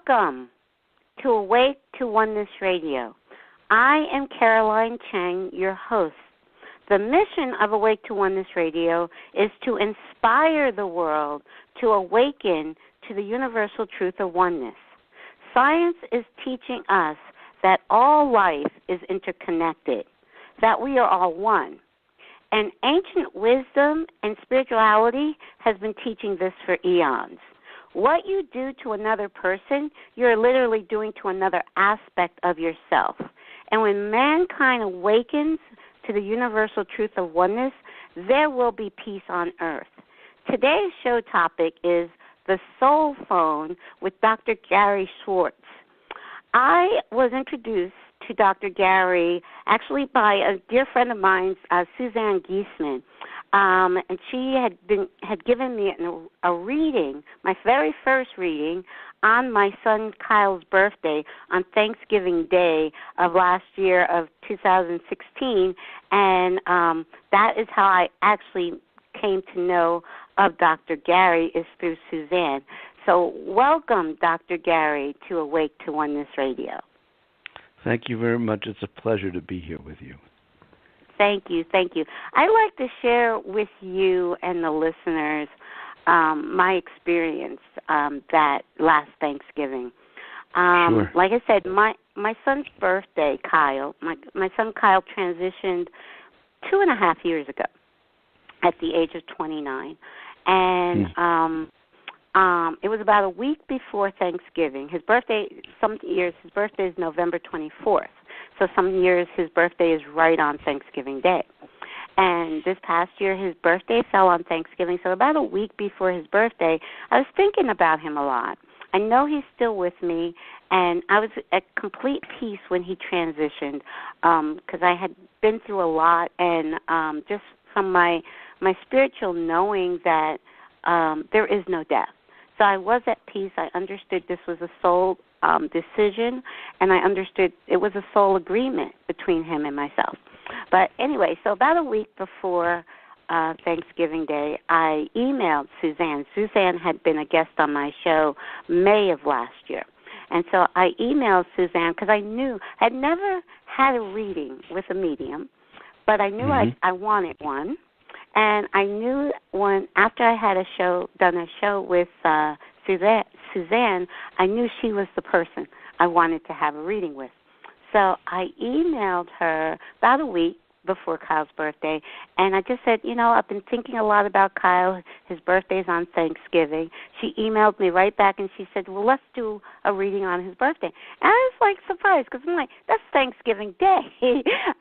Welcome to Awake to Oneness Radio. I am Caroline Chang, your host. The mission of Awake to Oneness Radio is to inspire the world to awaken to the universal truth of oneness. Science is teaching us that all life is interconnected, that we are all one. And ancient wisdom and spirituality has been teaching this for eons. What you do to another person, you're literally doing to another aspect of yourself. And when mankind awakens to the universal truth of oneness, there will be peace on earth. Today's show topic is the SoulPhone with Dr. Gary Schwartz. I was introduced to Dr. Gary actually by a dear friend of mine, Suzanne Giesman. And she had given me a reading, my very first reading, on my son Kyle's birthday on Thanksgiving Day of last year of 2016, and that is how I actually came to know of Dr. Gary, is through Suzanne. So welcome, Dr. Gary, to Awake to Oneness Radio. Thank you very much. It's a pleasure to be here with you. Thank you. I'd like to share with you and the listeners my experience that last Thanksgiving. Sure. Like I said, my son's birthday, Kyle, my son Kyle transitioned 2.5 years ago at the age of 29. And it was about a week before Thanksgiving. His birthday, some years, his birthday is November 24th. So some years his birthday is right on Thanksgiving Day. And this past year his birthday fell on Thanksgiving. So about a week before his birthday, I was thinking about him a lot. I know he's still with me, and I was at complete peace when he transitioned because I had been through a lot, and just from my spiritual knowing that there is no death. So I was at peace. I understood this was a soul decision, and I understood it was a soul agreement between him and myself. But anyway, so about a week before Thanksgiving Day, I emailed Suzanne. Suzanne had been a guest on my show May of last year. And so I emailed Suzanne because I knew I'd never had a reading with a medium, but I knew I wanted one. And I knew when after I had done a show with Suzanne, I knew she was the person I wanted to have a reading with. So I emailed her about a week before Kyle's birthday, and I just said, I've been thinking a lot about Kyle. His birthday's on Thanksgiving. She emailed me right back, and she said, well, let's do a reading on his birthday. And I was, surprised because I'm like, that's Thanksgiving Day.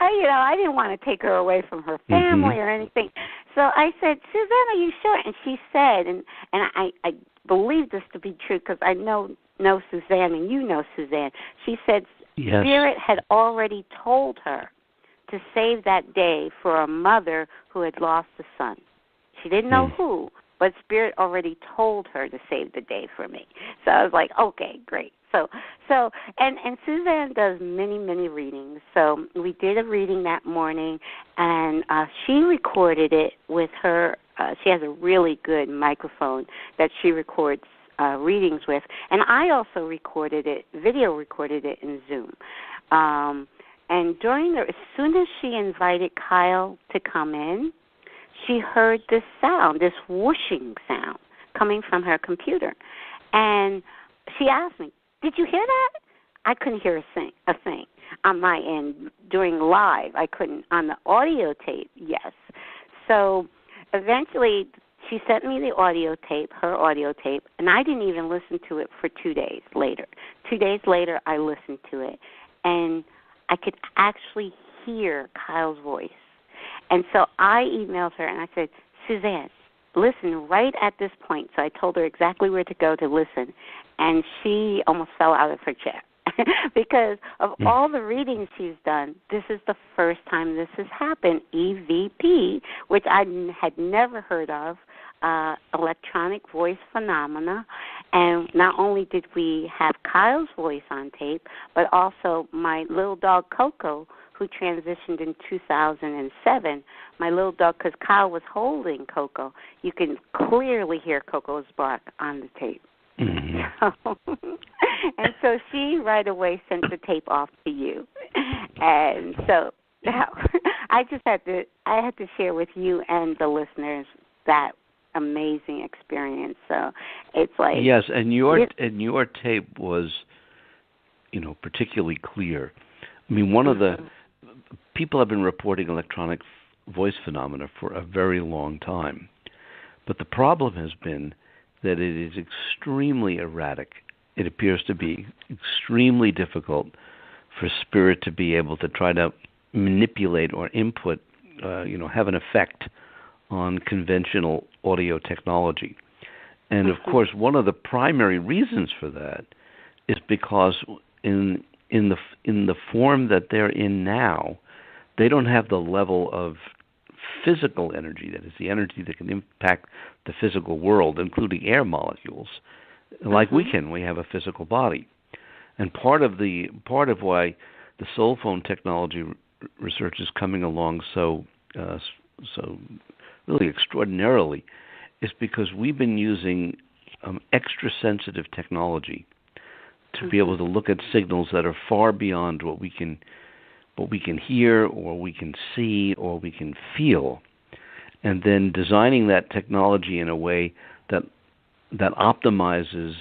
I didn't want to take her away from her family or anything. So I said, Suzanne, are you sure? And she said, and I believe this to be true because I know Suzanne, and you know Suzanne. She said yes. Spirit had already told her to save that day for a mother who had lost a son. She didn't know who, but Spirit already told her to save the day for me. So I was like, okay, great. So and Suzanne does many, many readings. So we did a reading that morning, and she recorded it with her. She has a really good microphone that she records readings with, and I also video recorded it in Zoom. And as soon as she invited Kyle to come in, she heard this sound, this whooshing sound coming from her computer. And she asked me, did you hear that? I couldn't hear a thing on my end during live. I couldn't on the audio tape, yes. So eventually she sent me the her audio tape, and I didn't even listen to it for 2 days later. 2 days later, I listened to it, and I could actually hear Kyle's voice. And so I emailed her, and I said, Suzanne, listen right at this point. So I told her exactly where to go to listen, and she almost fell out of her chair. Because of all the readings she's done, this is the first time this has happened, EVP, which I had never heard of, electronic voice phenomena. And not only did we have Kyle's voice on tape, but also my little dog Coco, who transitioned in 2007. My little dog, because Kyle was holding Coco, you can clearly hear Coco's bark on the tape. Mm-hmm. So she right away sent the tape off to you. And so now I had to share with you and the listeners that amazing experience. So it's like, yes, and your tape was, particularly clear. I mean, one of the people have been reporting electronic voice phenomena for a very long time, but the problem has been that it is extremely erratic. It appears to be extremely difficult for spirit to be able to try to manipulate or input, have an effect on conventional audio technology. And of course, one of the primary reasons for that is because in the form that they're in now, they don't have the level of physical energy, that is the energy that can impact the physical world, including air molecules, like we can. We have a physical body. And part of why the SoulPhone technology research is coming along so really extraordinarily is because we've been using extra sensitive technology to be able to look at signals that are far beyond what we can hear or we can see or we can feel, and then designing that technology in a way that optimizes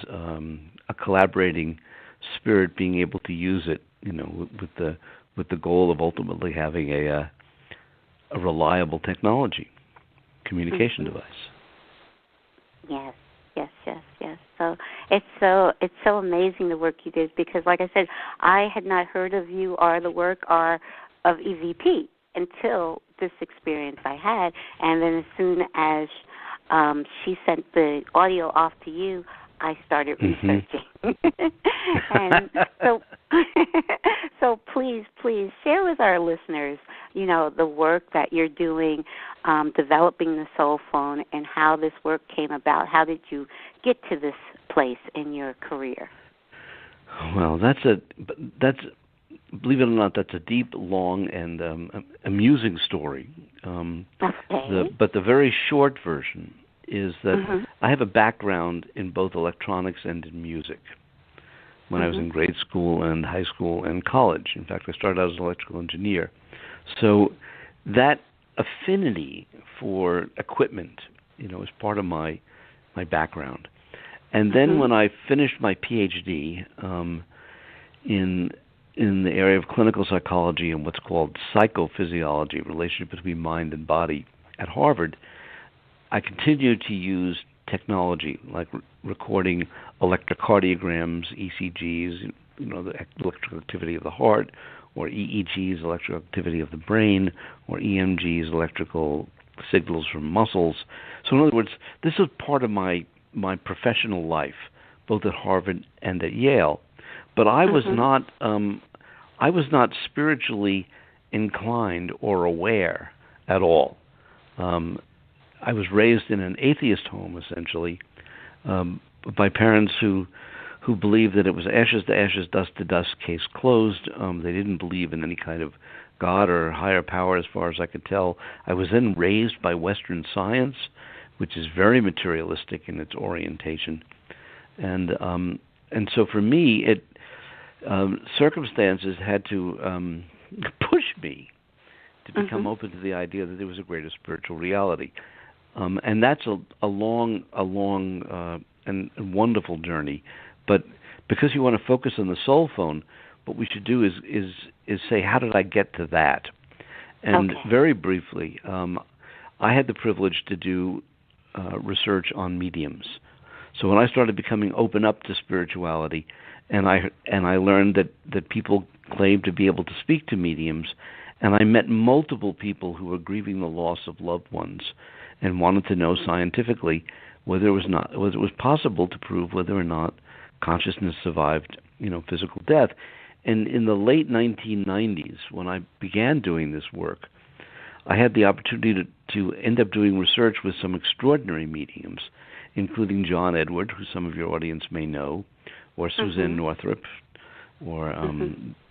a collaborating spirit being able to use it, with the goal of ultimately having a reliable technology, communication device. Yes. So it's so amazing the work you did, because, like I said, I had not heard of you or the work of EVP until this experience I had, and then as soon as she sent the audio off to you, I started researching. And so please share with our listeners, the work that you're doing, developing the SoulPhone, and how this work came about. How did you get to this place in your career? Well, that's believe it or not, that's a deep, long, and amusing story. Okay. But the very short version is that I have a background in both electronics and in music. When I was in grade school and high school and college. In fact, I started out as an electrical engineer. So that affinity for equipment, is part of my background. And then when I finished my PhD in the area of clinical psychology and what's called psychophysiology, relationship between mind and body at Harvard, I continued to use technology like recording electrocardiograms, ECGs, the electrical activity of the heart, or EEGs, electrical activity of the brain, or EMGs, electrical signals from muscles. So in other words, this is part of my professional life, both at Harvard and at Yale. But I was not spiritually inclined or aware at all. I was raised in an atheist home, essentially, by parents who believed that it was ashes to ashes, dust to dust, case closed. They didn't believe in any kind of God or higher power, as far as I could tell. I was then raised by Western science, which is very materialistic in its orientation, and so for me, circumstances had to push me to become open to the idea that there was a greater spiritual reality. And that's a long and wonderful journey. But because you want to focus on the SoulPhone, what we should do is say, how did I get to that? And very briefly, I had the privilege to do research on mediums. So when I started becoming open up to spirituality, and I learned that people claimed to be able to speak to mediums, and I met multiple people who were grieving the loss of loved ones and wanted to know scientifically whether it was possible to prove whether or not consciousness survived, physical death. And in the late 1990s, when I began doing this work, I had the opportunity to end up doing research with some extraordinary mediums, including John Edward, who some of your audience may know, or Suzanne Northrup, or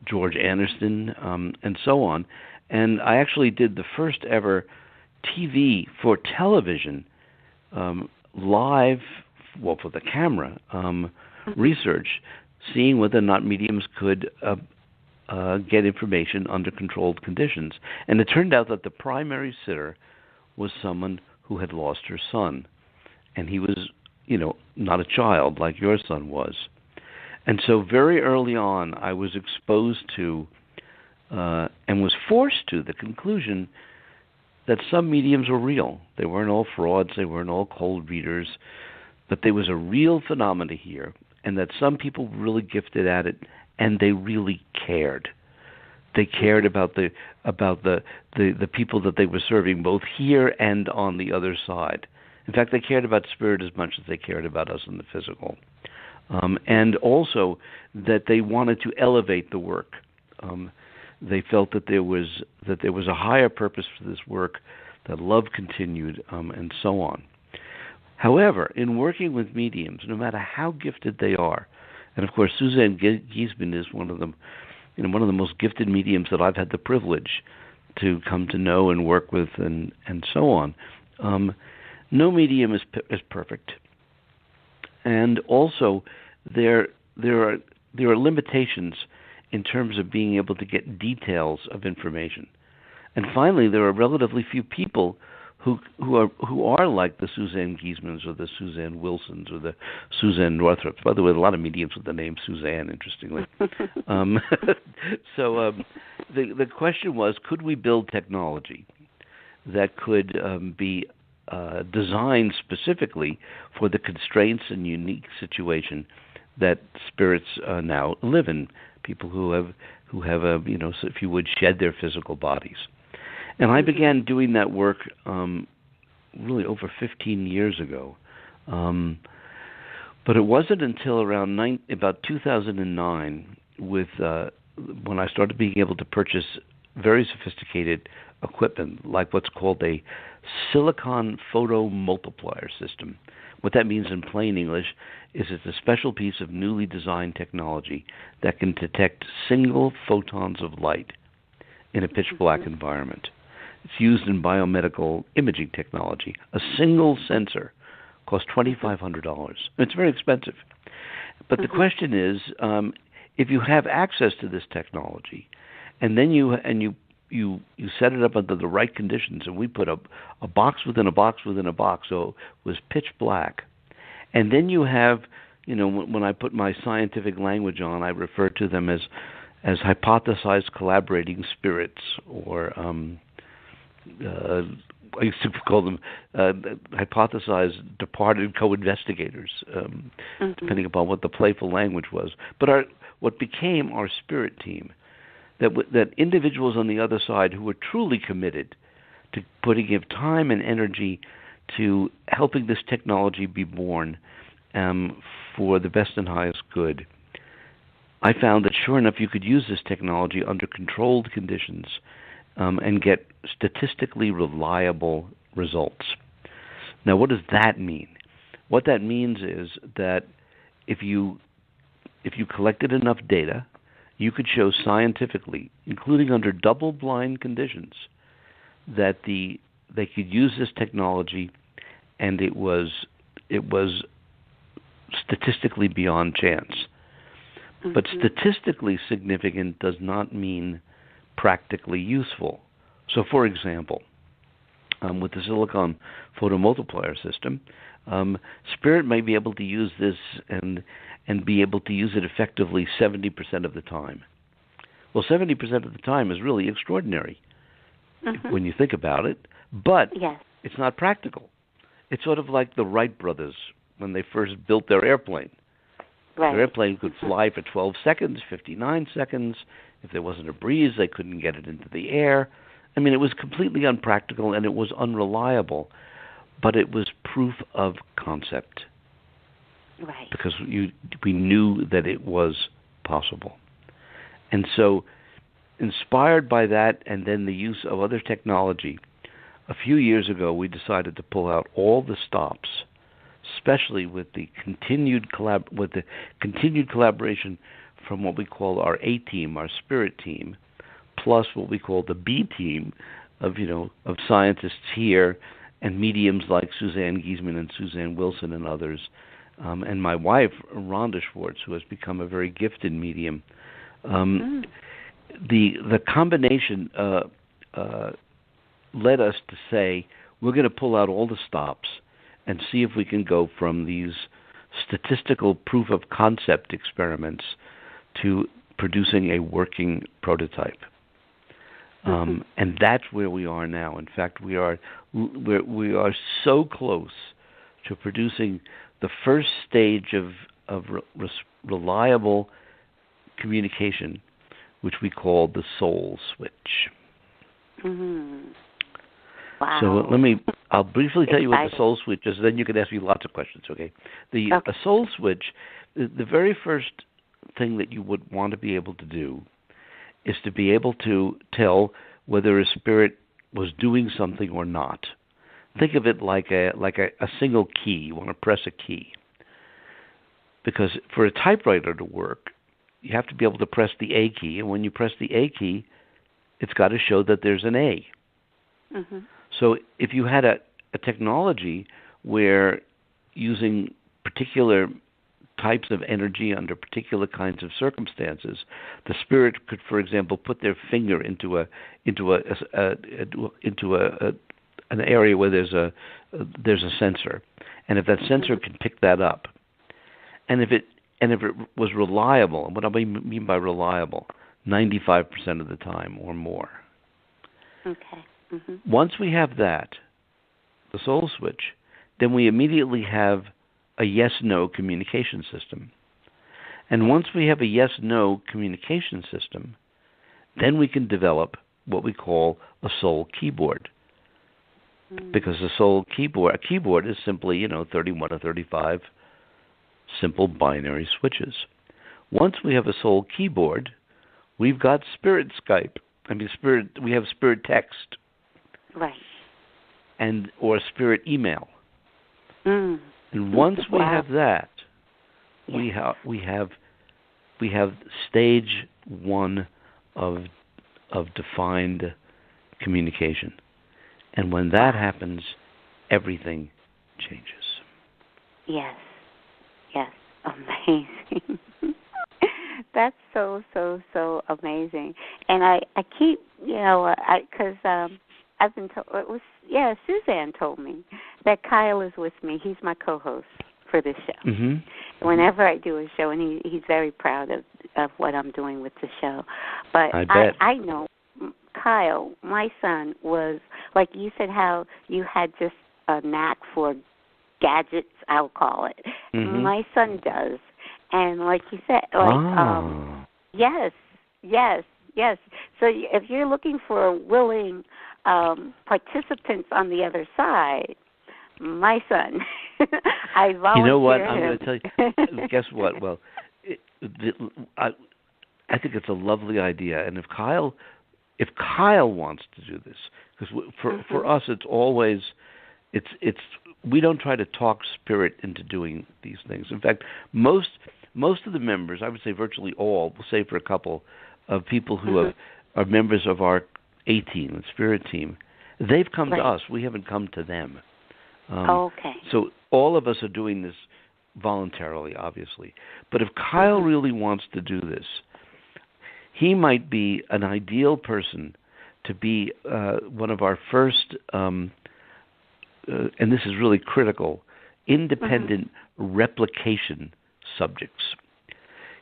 George Anderson, and so on. And I actually did the first ever TV for television live for the camera research, seeing whether or not mediums could get information under controlled conditions. And it turned out that the primary sitter was someone who had lost her son. And he was, not a child like your son was. And so very early on, I was exposed to and was forced to the conclusion that some mediums were real. They weren't all frauds. They weren't all cold readers. But there was a real phenomena here, and that some people were really gifted at it, and they really cared. They cared about the people that they were serving, both here and on the other side. In fact, they cared about spirit as much as they cared about us in the physical. And also that they wanted to elevate the work. They felt that there was a higher purpose for this work, that love continued, and so on. However, in working with mediums, no matter how gifted they are, and of course Suzanne Giesemann is one of the most gifted mediums that I've had the privilege to come to know and work with, and so on. No medium is perfect, and also there are limitations in terms of being able to get details of information. And finally, there are relatively few people who are like the Suzanne Giesemanns or the Suzanne Wilsons or the Suzanne Northrops. By the way, a lot of mediums with the name Suzanne, interestingly. So the question was, could we build technology that could be designed specifically for the constraints and unique situation that spirits now live in? People who have if you would, shed their physical bodies. And I began doing that work really over 15 years ago. But it wasn't until around about 2009 when I started being able to purchase very sophisticated equipment, like what's called a silicon photo multiplier system. What that means in plain English is it's a special piece of newly designed technology that can detect single photons of light in a pitch black environment. It's used in biomedical imaging technology. A single sensor costs $2,500. It's very expensive. But the question is, if you have access to this technology, and then you set it up under the right conditions, and we put a box within a box within a box, so it was pitch black. And then you have, when I put my scientific language on, I refer to them as hypothesized collaborating spirits, or I used to call them hypothesized departed co-investigators, depending upon what the playful language was. But what became our spirit team, that individuals on the other side who were truly committed to putting in time and energy to helping this technology be born for the best and highest good. I found that sure enough you could use this technology under controlled conditions and get statistically reliable results. Now, what does that mean? What that means is that if you collected enough data, you could show scientifically, including under double-blind conditions, that they could use this technology, and it was statistically beyond chance. But statistically significant does not mean practically useful. So, for example, with the silicon photomultiplier system, spirit may be able to use this and be able to use it effectively 70% of the time. Well, 70% of the time is really extraordinary when you think about it, but it's not practical. It's sort of like the Wright brothers when they first built their airplane. Right. Their airplane could fly for 12 seconds, 59 seconds. If there wasn't a breeze, they couldn't get it into the air. I mean, it was completely unpractical and it was unreliable, but it was proof of concept. Right. Because we knew that it was possible. And so, inspired by that and then the use of other technology, a few years ago we decided to pull out all the stops, especially with the continued collaboration from what we call our A team, our spirit team, plus what we call the B team of scientists here and mediums like Suzanne Giesemann and Suzanne Wilson and others, and my wife, Rhonda Schwartz, who has become a very gifted medium. The combination led us to say, we're going to pull out all the stops and see if we can go from these statistical proof of concept experiments to producing a working prototype. And that's where we are now. In fact, we are so close to producing the first stage of reliable communication, which we call the soul switch. Wow. So I'll briefly tell you what the soul switch is, then you can ask me lots of questions, okay? A soul switch, the very first thing that you would want to be able to do is to be able to tell whether a spirit was doing something or not. Think of it like a single key. You want to press a key. Because for a typewriter to work, you have to be able to press the A key, and when you press the A key, it's got to show that there's an A. So if you had a technology where using particular types of energy under particular kinds of circumstances, the spirit could, for example, put their finger into an area where there's a sensor, and if that sensor can pick that up, and if it was reliable, and what I mean by reliable, 95% of the time or more. Okay. Once we have that, the soul switch, then we immediately have a yes-no communication system. And once we have a yes-no communication system, then we can develop what we call a soul keyboard. Because a keyboard is simply, 31 or 35 simple binary switches. Once we have a soul keyboard, we've got spirit Skype. We have spirit text. Right. Or spirit email. And once we have that, we have stage one of defined communication. And when that happens, everything changes. Yes. Amazing. That's so amazing. And I keep, because I've been told, Suzanne told me that Kyle is with me. He's my co-host for this show. Whenever I do a show, and he's very proud of what I'm doing with the show. But I know Kyle, my son, was, like you said, how you had just a knack for gadgets, I'll call it. My son does. And like you said, yes. So if you're looking for willing participants on the other side, my son, I volunteer. You know what? I'm going to tell you. Guess what? Well, I think it's a lovely idea. And if Kyle wants to do this, because for us, it's always we don't try to talk spirit into doing these things. In fact, most of the members, I would say virtually all, save for a couple of people who are members of our A-team, the spirit team, they've come to us. We haven't come to them. Okay. So all of us are doing this voluntarily, obviously. But if Kyle really wants to do this, he might be an ideal person to be one of our first, and this is really critical, independent replication subjects.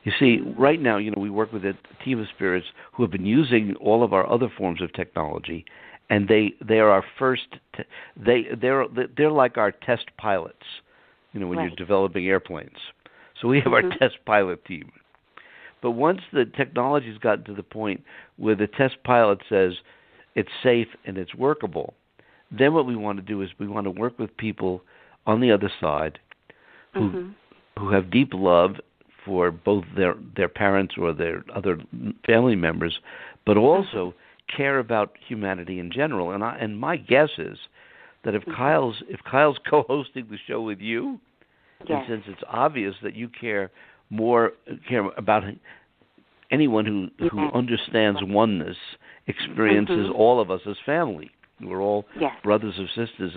You see, right now, we work with a team of spirits who have been using all of our other forms of technology, and they are our first. They're like our test pilots, when you're developing airplanes. So we have our test pilot team. But once the technology's gotten to the point where the test pilot says it's safe and it's workable, then what we want to do is we want to work with people on the other side who have deep love for both their parents or their other family members, but also care about humanity in general. And my guess is that if Kyle's co-hosting the show with you, and since it's obvious that you care about anyone who understands oneness, experiences all of us as family. We're all brothers or sisters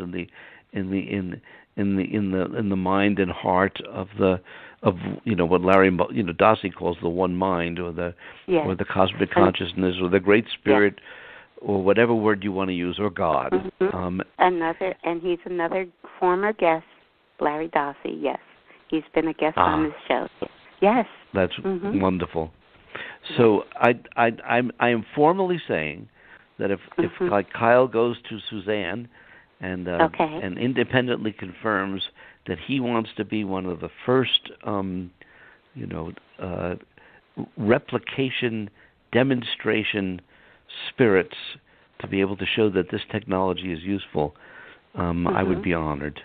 in the mind and heart of what Larry Dossi calls the one mind, or the cosmic consciousness, or the Great Spirit, or whatever word you want to use, or God. And he's another former guest, Larry Dossi. Yes, he's been a guest on this show. Yes, that's wonderful. So I am formally saying that if like Kyle goes to Suzanne and independently confirms that he wants to be one of the first replication demonstration spirits to be able to show that this technology is useful, I would be honored.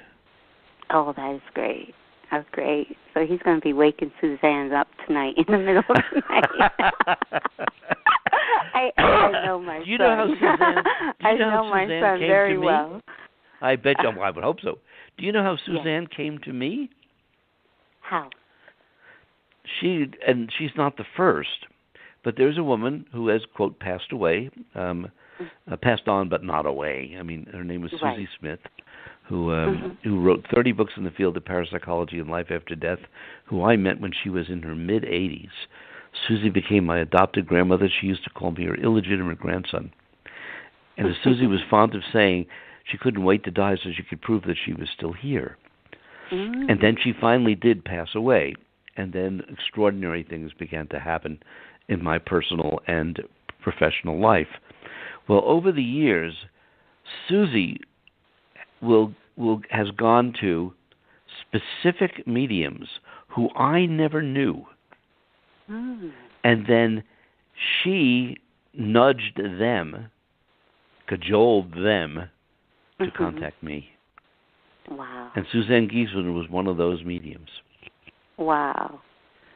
Oh, that is great. That's great. So he's going to be waking Suzanne up tonight in the middle of the night. I know my son. Do you know how Suzanne? I know my son very well. I bet you. I would hope so. Do you know how Suzanne came to me? How? She's not the first, but there's a woman who has, quote, passed away, passed on but not away. I mean, her name was Susie Smith, who wrote 30 books in the field of parapsychology and life after death, who I met when she was in her mid-80s. Susie became my adopted grandmother. She used to call me her illegitimate grandson. And as Susie was fond of saying, she couldn't wait to die so she could prove that she was still here. And then she finally did pass away. And then extraordinary things began to happen in my personal and professional life. Well, over the years, Susie has gone to specific mediums who I never knew. And then she nudged them, cajoled them to contact me. Wow. And Suzanne Giesman was one of those mediums. Wow.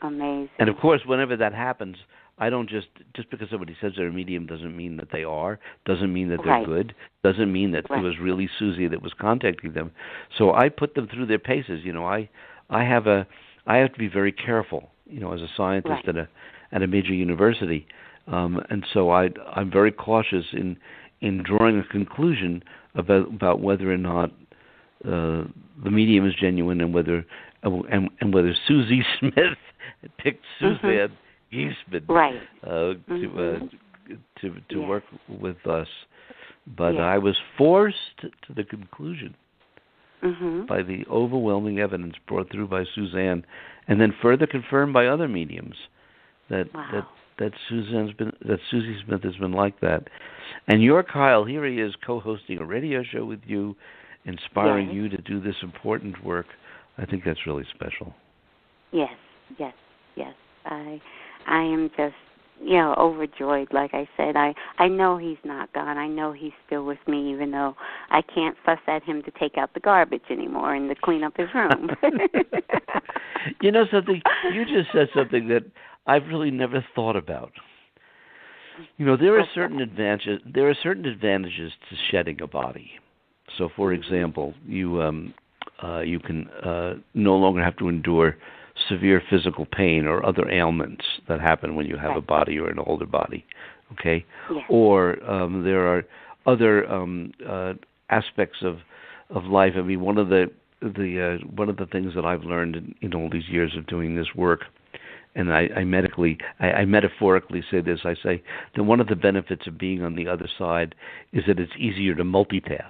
Amazing. And of course, whenever that happens, I don't just because somebody says they're a medium doesn't mean that they are, doesn't mean that they're good, doesn't mean that it was really Susie that was contacting them. So I put them through their paces. I have to be very careful, as a scientist at a major university, and so I'm very cautious in drawing a conclusion about whether or not the medium is genuine, and whether Susie Smith picked Suzanne Giesman to work with us, but I was forced to the conclusion by the overwhelming evidence brought through by Suzanne, and then further confirmed by other mediums that Susie Smith has been like that. And your Kyle, here he is co-hosting a radio show with you, inspiring you to do this important work. I think that's really special. Yes. I am just, overjoyed. Like I said, I know he's not gone. I know he's still with me, even though I can't fuss at him to take out the garbage anymore and to clean up his room. You know something? You just said something that I've really never thought about. There are certain advantages. There are certain advantages to shedding a body. So, for example, you can no longer have to endure severe physical pain or other ailments that happen when you have a body or an older body, okay? Yes. Or there are other aspects of life. I mean, one of the things that I've learned in all these years of doing this work, and I metaphorically say this, I say that one of the benefits of being on the other side is that it's easier to multitask.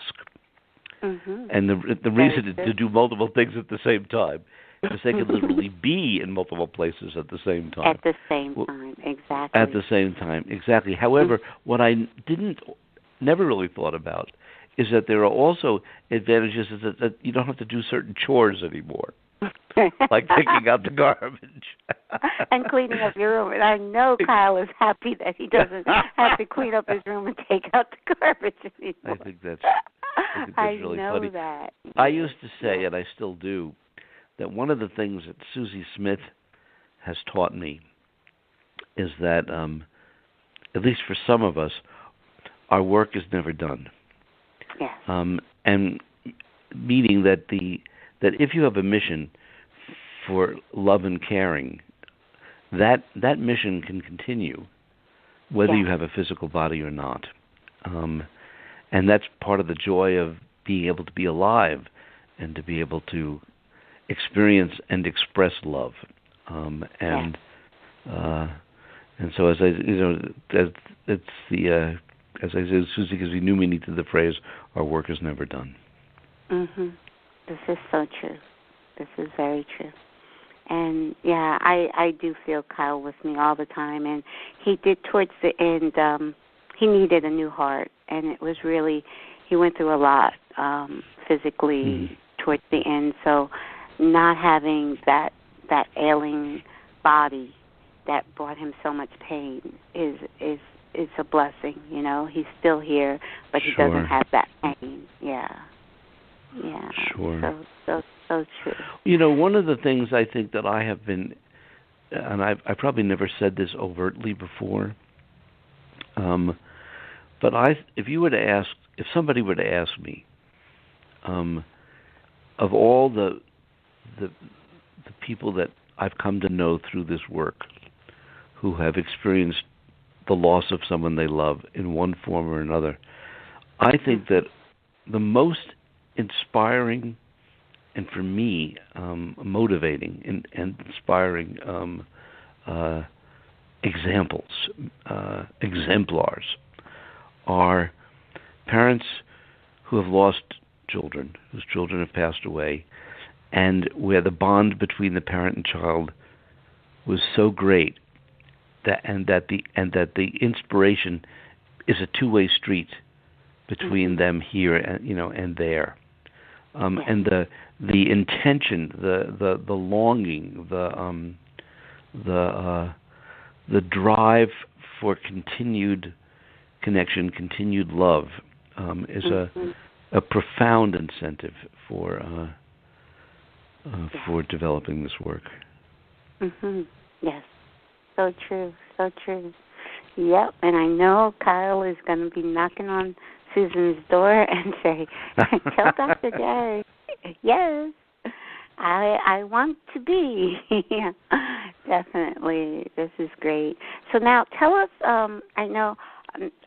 And the reason to do multiple things at the same time is they can literally be in multiple places at the same time. At the same time, exactly. At the same time, exactly. However, what I never really thought about is that there are also advantages that you don't have to do certain chores anymore, like taking out the garbage. And cleaning up your room. And I know Kyle is happy that he doesn't have to clean up his room and take out the garbage anymore. I think that's really funny. That. I used to say, and I still do, that one of the things that Susie Smith has taught me is that, at least for some of us, our work is never done. Yes. And meaning that if you have a mission for love and caring, that mission can continue whether you have a physical body or not. And that's part of the joy of being able to be alive and to be able to experience and express love. And so, as I, it's the as I said, Susie gives me new meaning to the phrase, "Our work is never done." This is so true. This is very true. And yeah, I do feel Kyle with me all the time. And he did towards the end. He needed a new heart, and it was really, he went through a lot physically towards the end. So not having that ailing body that brought him so much pain is a blessing. You know, he's still here, but he doesn't have that pain. Yeah. Sure. So true. You know, one of the things I think that I have been, and I probably never said this overtly before, but if somebody were to ask me, of all the people that I've come to know through this work, who have experienced the loss of someone they love in one form or another, I think that the most inspiring and, for me, motivating and inspiring exemplars are parents who have lost children, whose children have passed away, and where the bond between the parent and child was so great that the inspiration is a two-way street between them here and there. And the intention, the longing, the drive for continued connection, continued love, is a profound incentive for developing this work. Yes, so true, so true. Yep, and I know Kyle is going to be knocking on Susan's door and say, "Tell Dr. Jerry, yes, I want to be." Yeah, definitely, this is great. So now, tell us. I know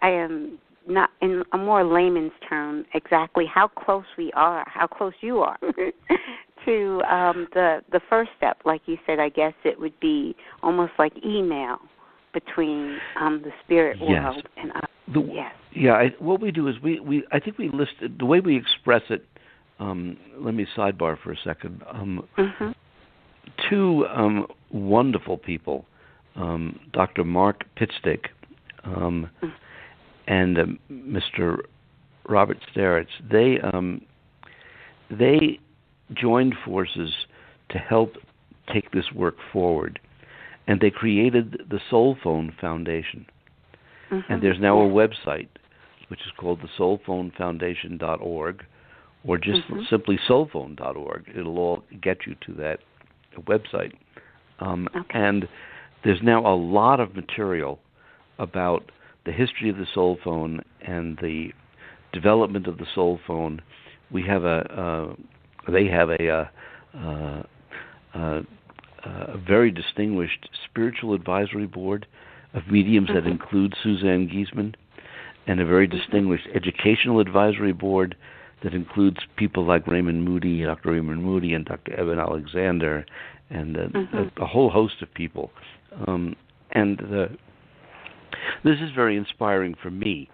I am not in a more layman's term exactly how close you are to the first step. Like you said, I guess it would be almost like email between the spirit world and us. What we do is I think we listed the way we express it. Let me sidebar for a second. Two wonderful people, Dr. Mark Pitstick and Mr. Robert Starretts. They joined forces to help take this work forward, and they created the SoulPhone Foundation. And there's now a website, which is called the SoulPhoneFoundation.org, or just simply soulphone.org. It'll all get you to that website. And there's now a lot of material about the history of the SoulPhone and the development of the SoulPhone. They have a very distinguished spiritual advisory board of mediums that includes Suzanne Giesman, and a very distinguished educational advisory board that includes people like Dr. Raymond Moody, and Dr. Evan Alexander, and a whole host of people. This is very inspiring for me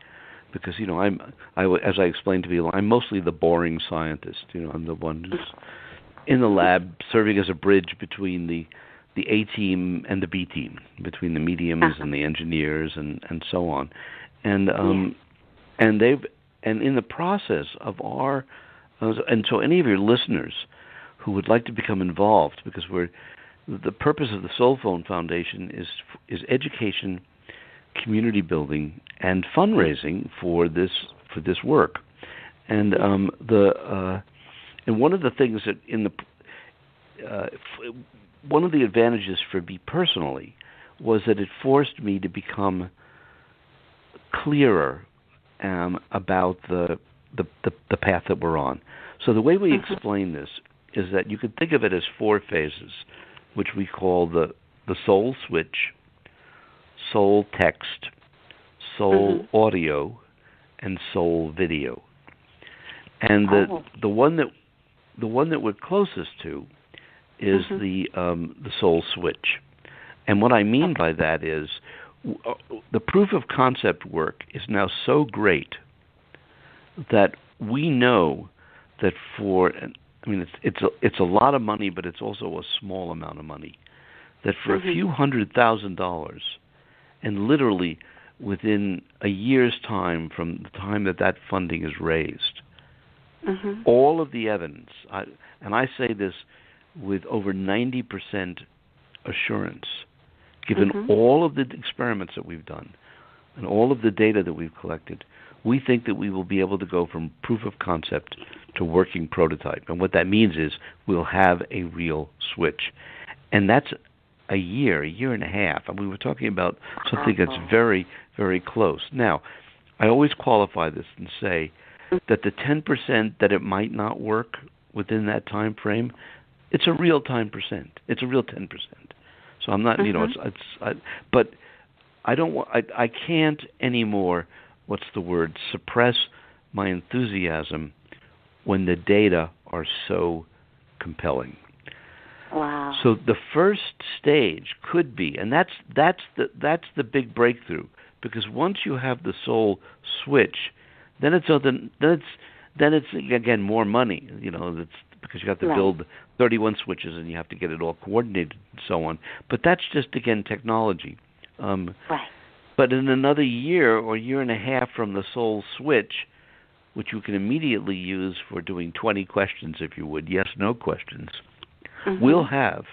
because, as I explained to people, I'm mostly the boring scientist. I'm the one who's in the lab serving as a bridge between the A team and the B team, between the mediums and the engineers and so on. And in the process of and so any of your listeners who would like to become involved, because the purpose of the SoulPhone Foundation is education, community building, and fundraising for this work. And and one of the things that one of the advantages for me personally was that it forced me to become clearer about the path that we're on. So the way we explain this is that you could think of it as 4 phases, which we call the soul switch, soul text, soul audio, and soul video. And the one that we're closest to is the soul switch. And what I mean by that is the proof of concept work is now so great that we know that it's a lot of money, but it's also a small amount of money. That for a few $100,000, and literally within a year's time from the time that funding is raised, all of the evidence, and I say this with over 90% assurance, given all of the experiments that we've done and all of the data that we've collected, we think that we will be able to go from proof of concept to working prototype. And what that means is we'll have a real switch. And that's a year and a half. And we were talking about something that's very, very close. Now, I always qualify this and say that the 10% that it might not work within that time frame, it's a real 10%. It's a real 10%. So I'm not, but I can't anymore, what's the word, suppress my enthusiasm when the data are so compelling. Wow. So the first stage could be, and that's the big breakthrough, because once you have the soul switch, then it's again more money. That's because you have to build 31 switches and you have to get it all coordinated and so on. But that's just again technology. But in another year or year and a half from the soul switch, which you can immediately use for doing 20 questions, if you would, yes/no questions, we'll have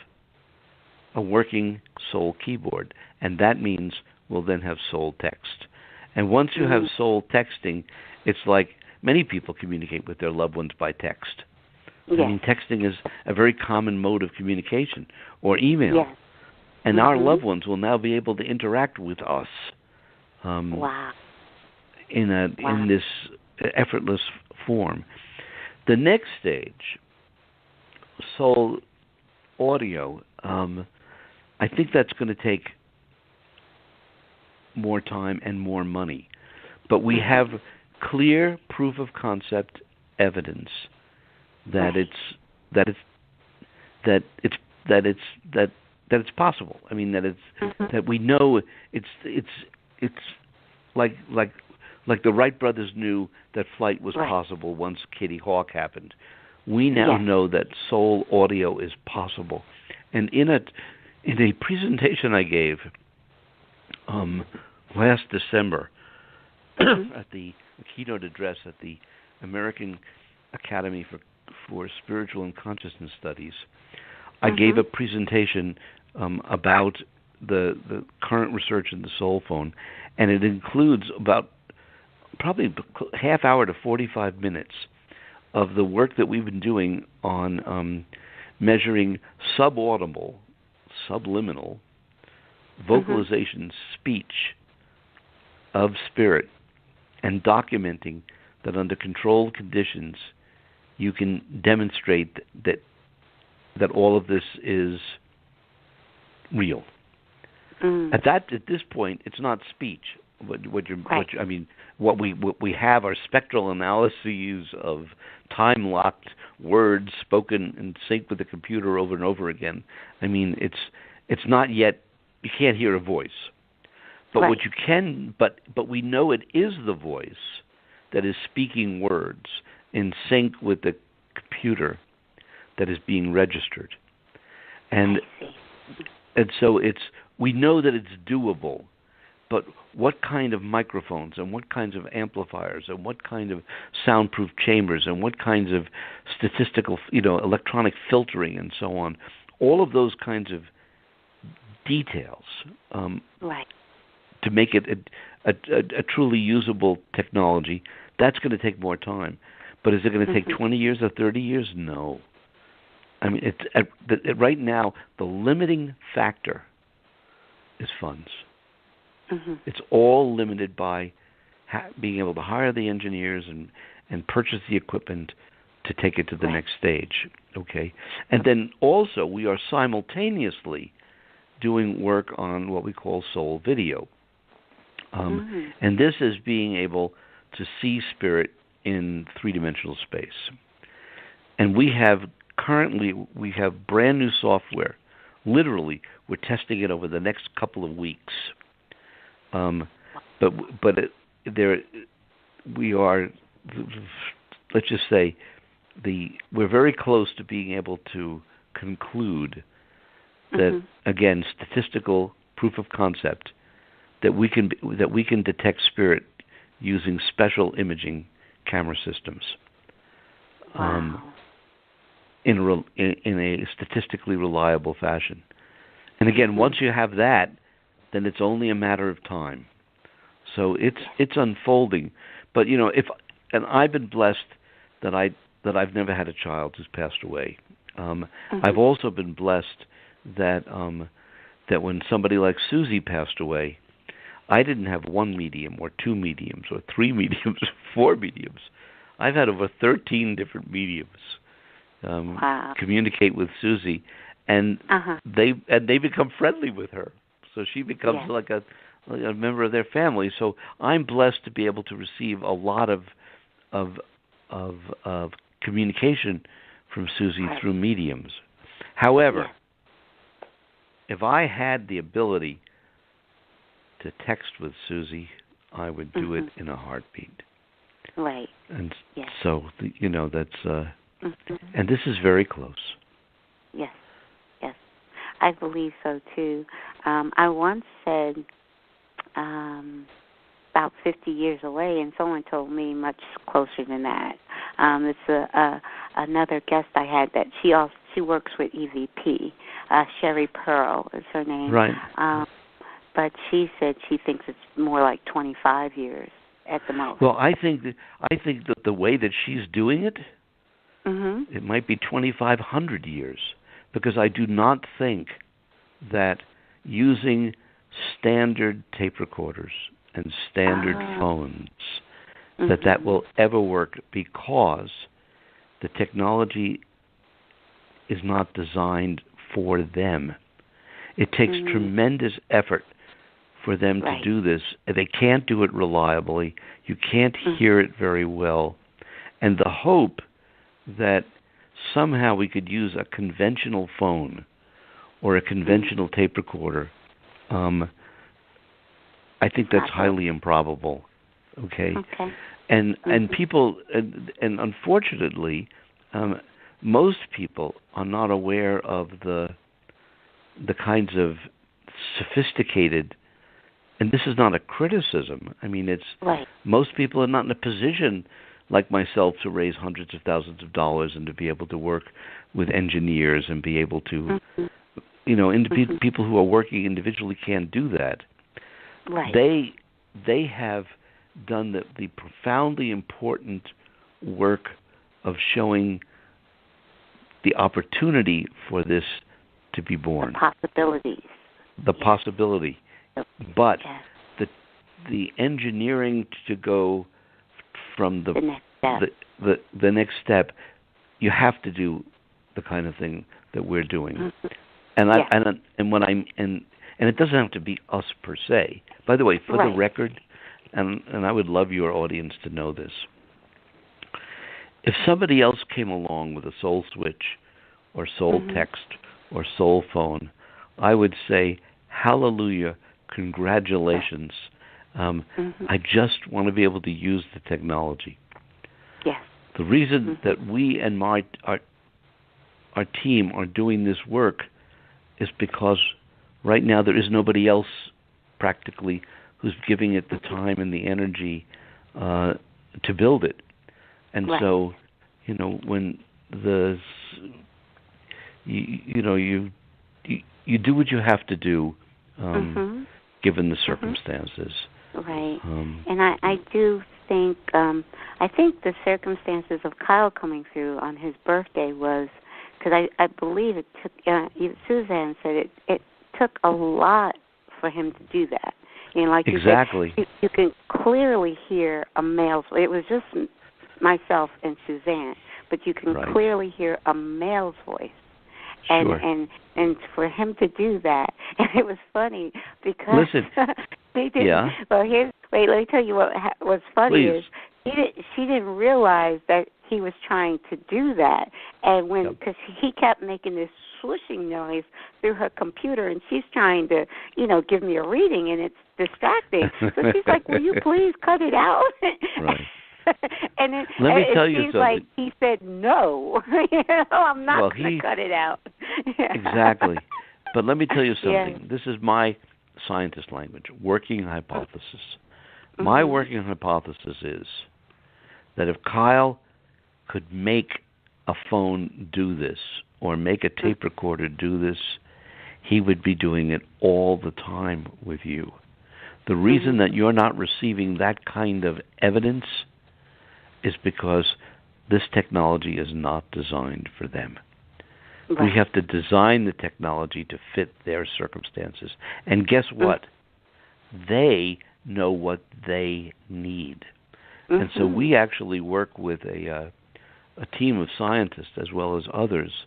a working soul keyboard, and that means we'll then have soul text. And once you have soul texting, it's like many people communicate with their loved ones by text. Yes. I mean, texting is a very common mode of communication, or email. Yes. And our loved ones will now be able to interact with us in this effortless form. The next stage, soul audio, I think that's going to take more time and more money. But we have clear proof of concept evidence that it's possible. I mean that we know it's like the Wright brothers knew that flight was possible once Kitty Hawk happened. We now know that soul audio is possible. And in a presentation I gave last December at the keynote address at the American Academy for Spiritual and Consciousness Studies, I gave a presentation about the current research in the SoulPhone, and it includes about probably half hour to 45 minutes of the work that we've been doing on measuring subaudible, subliminal vocalization speech of spirit, and documenting that under controlled conditions you can demonstrate that all of this is real. At this point, it's not speech. What we have are spectral analyses of time-locked words spoken in sync with the computer over and over again. I mean, it's not yet. You can't hear a voice, but what you can, but we know it is the voice that is speaking words in sync with the computer that is being registered, and so we know that it's doable. But what kind of microphones and what kinds of amplifiers and what kind of soundproof chambers and what kinds of statistical, electronic filtering and so on, all of those kinds of details to make it a truly usable technology, that's going to take more time. But is it going to take 20 years or 30 years? No. I mean, right now, the limiting factor is funds. It's all limited by being able to hire the engineers and purchase the equipment to take it to the next stage. Okay, and then also we are simultaneously doing work on what we call soul video, and this is being able to see spirit in three-dimensional space. And we have brand new software. Literally, we're testing it over the next couple of weeks. We are, let's just say, we're very close to being able to conclude that, again, statistical proof of concept, that we can detect spirit using special imaging camera systems. Wow. In a statistically reliable fashion. And again, once you have that, then it's only a matter of time. So it's unfolding. But and I've been blessed that I've never had a child who's passed away. I've also been blessed that when somebody like Susie passed away, I didn't have one medium or two mediums or three mediums or four mediums. I've had over 13 different mediums communicate with Susie, and they become friendly with her. So she becomes like a member of their family. So I'm blessed to be able to receive a lot of communication from Susie through mediums. However, if I had the ability to text with Susie, I would do it in a heartbeat. Right. And so that's and this is very close. Yes. I believe so too. I once said about 50 years away, and someone told me much closer than that. It's another guest I had that she works with EVP. Sherry Pearl is her name. Right. But she said she thinks it's more like 25 years at the most. Well, I think that the way that she's doing it, it might be 2,500 years, because I do not think that using standard tape recorders and standard phones that will ever work, because the technology is not designed for them. It takes tremendous effort for them to do this. They can't do it reliably. You can't hear it very well. And the hope that somehow we could use a conventional phone or a conventional tape recorder, I think that's highly improbable. Okay. And people, and unfortunately, most people are not aware of the kinds of sophisticated, and this is not a criticism. I mean, it's most people are not in a position like myself to raise hundreds of thousands of dollars and to be able to work with engineers and be able to, people who are working individually can't do that. Right. They have done the profoundly important work of showing the opportunity for this to be born. The possibility. But the engineering to go from the next step, you have to do the kind of thing that we're doing. And it doesn't have to be us per se. By the way, for the record, and I would love your audience to know this, if somebody else came along with a soul switch or soul text or soul phone, I would say, hallelujah, congratulations. I just want to be able to use the technology. Yes. The reason that we and our team are doing this work is because right now there is nobody else practically who's giving it the time and the energy to build it. And so, when you do what you have to do, given the circumstances. Right. And I do think, I think the circumstances of Kyle coming through on his birthday was, because I believe it took, Suzanne said it took a lot for him to do that. Like exactly. You said, you can clearly hear a male's voice. It was just myself and Suzanne, but you can clearly hear a male's voice. And for him to do that, and it was funny because listen, they did. Well, let me tell you what's funny is she didn't realize that he was trying to do that, and because he kept making this swooshing noise through her computer, and she's trying to, give me a reading, and it's distracting. So she's like, "Will you please cut it out?" Right. And it, Let me tell you seems something. Like he said, "No, I'm not going to cut it out." Exactly. But let me tell you something. Yeah. This is my scientist language, working hypothesis. Mm-hmm. My working hypothesis is that if Kyle could make a phone do this or make a tape recorder do this, he would be doing it all the time with you. The reason that you're not receiving that kind of evidence is because this technology is not designed for them. Right. We have to design the technology to fit their circumstances. And guess what? They know what they need. And so we actually work with a team of scientists as well as others,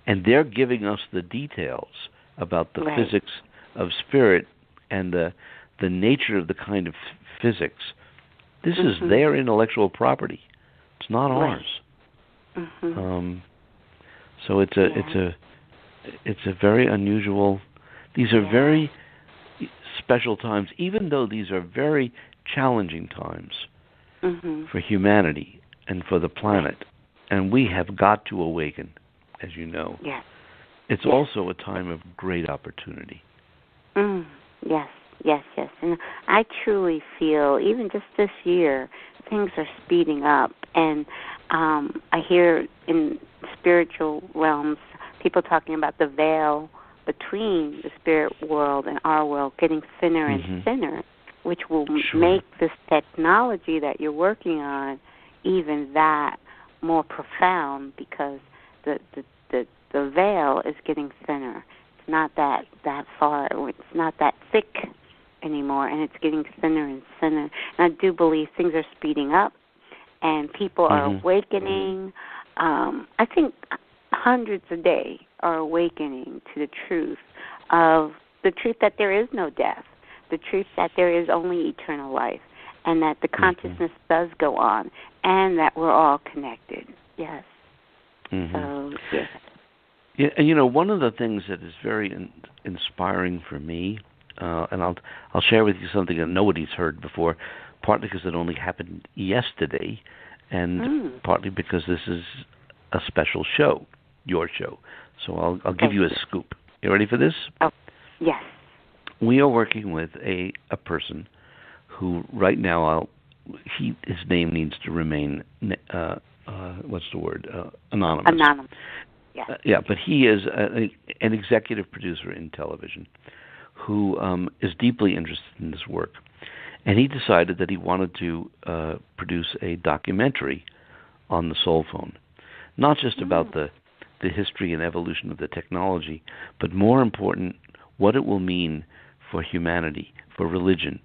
and they're giving us the details about the physics of spirit and the nature of the kind of physics. This is their intellectual property. It's not ours. So it's a very unusual. These are very special times, even though these are very challenging times for humanity and for the planet. And we have got to awaken, as you know. Yes. It's also a time of great opportunity. Yes. And I truly feel, even just this year, things are speeding up. And I hear in spiritual realms people talking about the veil between the spirit world and our world getting thinner and thinner, which will make this technology that you're working on even that more profound, because the veil is getting thinner. It's not that far. It's not that thick anymore, and it's getting thinner and thinner. And I do believe things are speeding up, and people are awakening. I think hundreds a day are awakening to the truth that there is no death, the truth that there is only eternal life, and that the consciousness does go on, and that we're all connected. Yes. So, yes. Yeah, and one of the things that is very inspiring for me, and I'll share with you something that nobody's heard before, partly because it only happened yesterday, and partly because this is a special show, your show. So I'll give you a scoop. You ready for this? Oh, yes. We are working with a person who right now his name needs to remain anonymous. Anonymous. Yes. But he is an executive producer in television who is deeply interested in this work, and he decided that he wanted to produce a documentary on the SoulPhone, not just about the history and evolution of the technology, but more important, what it will mean for humanity, for religion,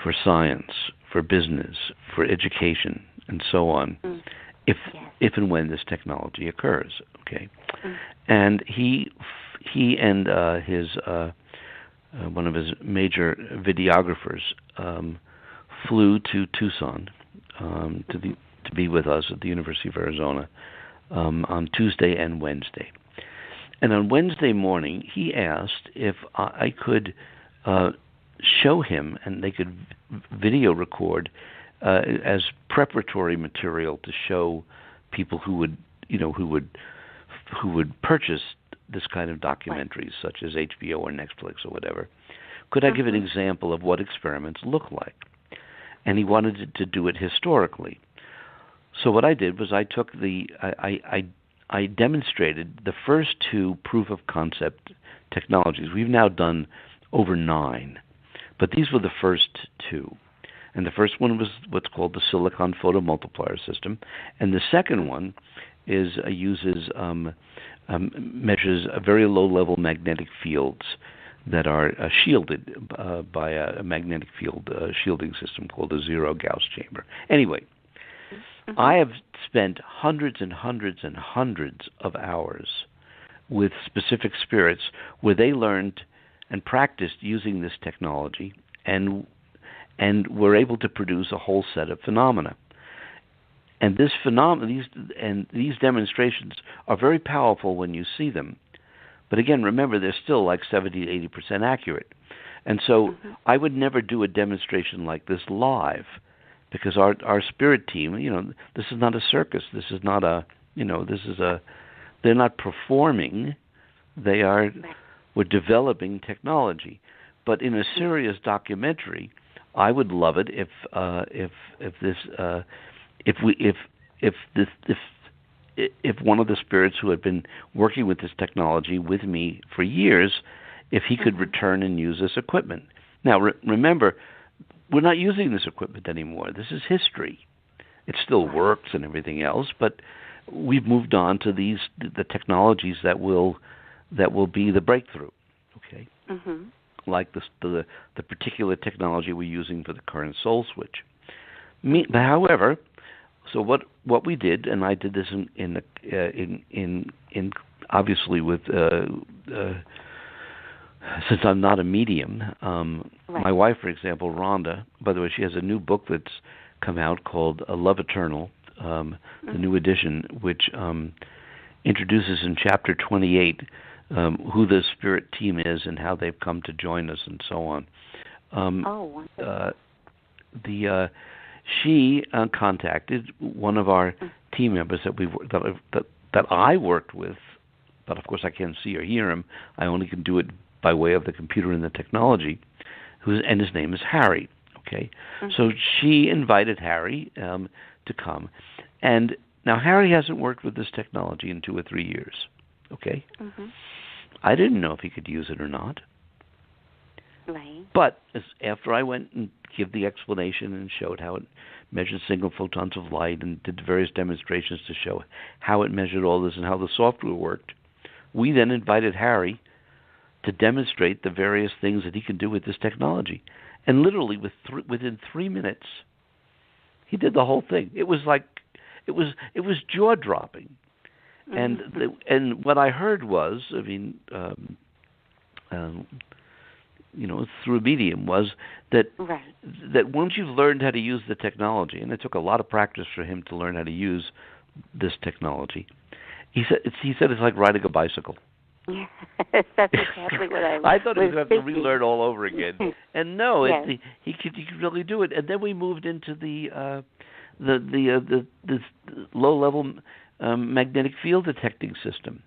for science, for business, for education, and so on, if and when this technology occurs. Okay, and he and his one of his major videographers flew to Tucson to be with us at the University of Arizona on Tuesday and Wednesday. And on Wednesday morning, he asked if I could show him, and they could video record as preparatory material to show people who would purchase this kind of documentaries, such as HBO or Netflix or whatever. Could I give an example of what experiments look like? And he wanted to do it historically. So what I did was I demonstrated the first two proof of concept technologies. We've now done over 9, but these were the first 2. And the first one was what's called the silicon photomultiplier system, and the second one measures very low-level magnetic fields that are shielded by a magnetic field shielding system called a zero Gauss chamber. Anyway, I have spent hundreds and hundreds and hundreds of hours with specific spirits where they learned and practiced using this technology and were able to produce a whole set of phenomena. And these demonstrations are very powerful when you see them. But again, remember, they're still like 70 to 80% accurate. And so I would never do a demonstration like this live, because our spirit team, this is not a circus. This is not they're not performing. We're developing technology. But in a serious documentary, I would love it if one of the spirits who had been working with this technology with me for years, if he could return and use this equipment. Now, remember, we're not using this equipment anymore. This is history. It still works and everything else, but we've moved on to the technologies that will be the breakthrough. Okay, like the particular technology we're using for the current soul switch. However, so what we did, and I did this in obviously with since I'm not a medium. My wife, for example, Rhonda. By the way, she has a new book that's come out called Love Eternal, the new edition, which introduces in chapter 28 who the spirit team is and how they've come to join us and so on. She contacted one of our team members that I worked with, but of course I can't see or hear him. I only can do it by way of the computer and the technology. And his name is Harry. Okay, so she invited Harry to come, and now Harry hasn't worked with this technology in 2 or 3 years. Okay, I didn't know if he could use it or not. Right. But after I went and gave the explanation and showed how it measured single photons of light and did various demonstrations to show how it measured all this and how the software worked, we then invited Harry to demonstrate the various things that he can do with this technology. And literally within 3 minutes, he did the whole thing. It was jaw-dropping. And what I heard was, through a medium, was that once you've learned how to use the technology, and it took a lot of practice for him to learn how to use this technology, he said it's like riding a bicycle. Yes, that's exactly what I thought he was going to have to relearn all over again. And no, he could really do it. And then we moved into the low-level magnetic field detecting system.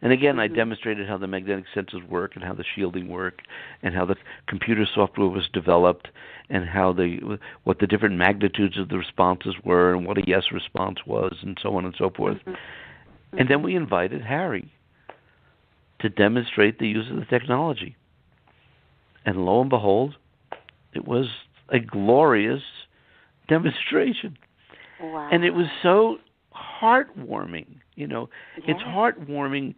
And again, I demonstrated how the magnetic sensors work and how the shielding worked and how the computer software was developed and how what the different magnitudes of the responses were and what a yes response was and so on and so forth. And then we invited Harry to demonstrate the use of the technology. And lo and behold, it was a glorious demonstration. Wow. And it was so heartwarming. It's heartwarming,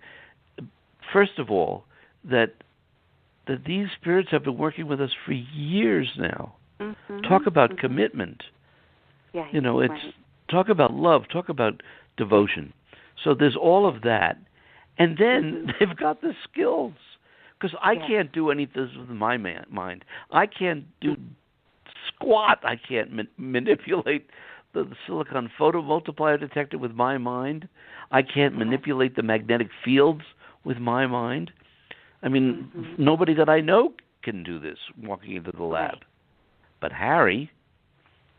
first of all, that these spirits have been working with us for years now. Talk about commitment. Talk about love, talk about devotion. So there's all of that. And then they've got the skills. Because I can't do anything with my mind. I can't do squat. I can't manipulate the silicon photomultiplier detector with my mind. I can't manipulate the magnetic fields with my mind. I mean, nobody that I know can do this walking into the lab. But Harry,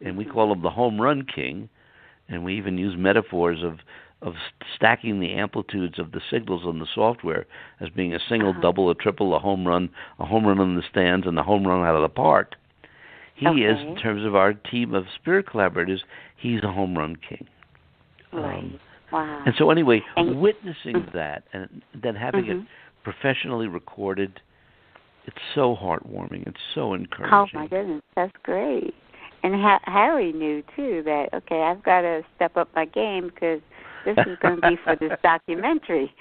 and we call him the home run king, and we even use metaphors of stacking the amplitudes of the signals on the software as being a single, double, a triple, a home run on the stands, and a home run out of the park. He is, in terms of our team of spirit collaborators, he's a home run king. Wow. And so anyway, witnessing that and then having it professionally recorded, it's so heartwarming. It's so encouraging. Oh, my goodness. That's great. And Harry knew, too, that, okay, I've got to step up my game because this is going to be for this documentary.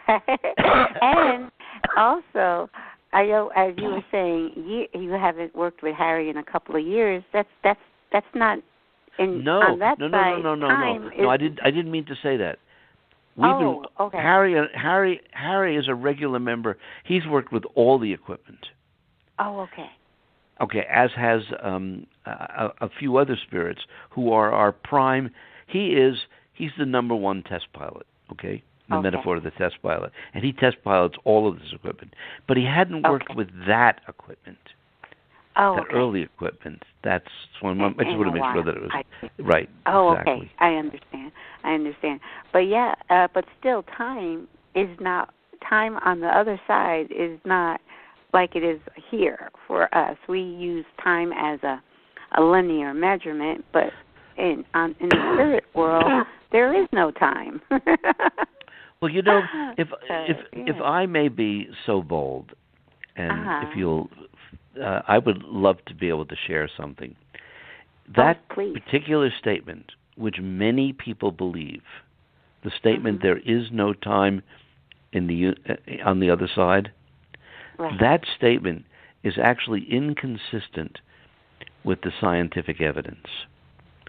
And also, I know, as you were saying, you haven't worked with Harry in a couple of years. That's not on that side. No. I didn't mean to say that. Okay. Harry is a regular member. He's worked with all the equipment. Oh, okay. Okay, as has a few other spirits who are our prime. he's the number one test pilot, okay? The metaphor of the test pilot. And he test pilots all of this equipment. But he hadn't worked with that equipment. That early equipment. That's one. I just want to make sure that it was right. Oh, exactly. Okay. I understand. But but still, time on the other side is not like it is here for us. We use time as a linear measurement, but in the spirit world, there is no time. Well, if I may be so bold, and if you'll. I would love to be able to share something. That particular statement, which many people believe, the statement there is no time on the other side, that statement is actually inconsistent with the scientific evidence.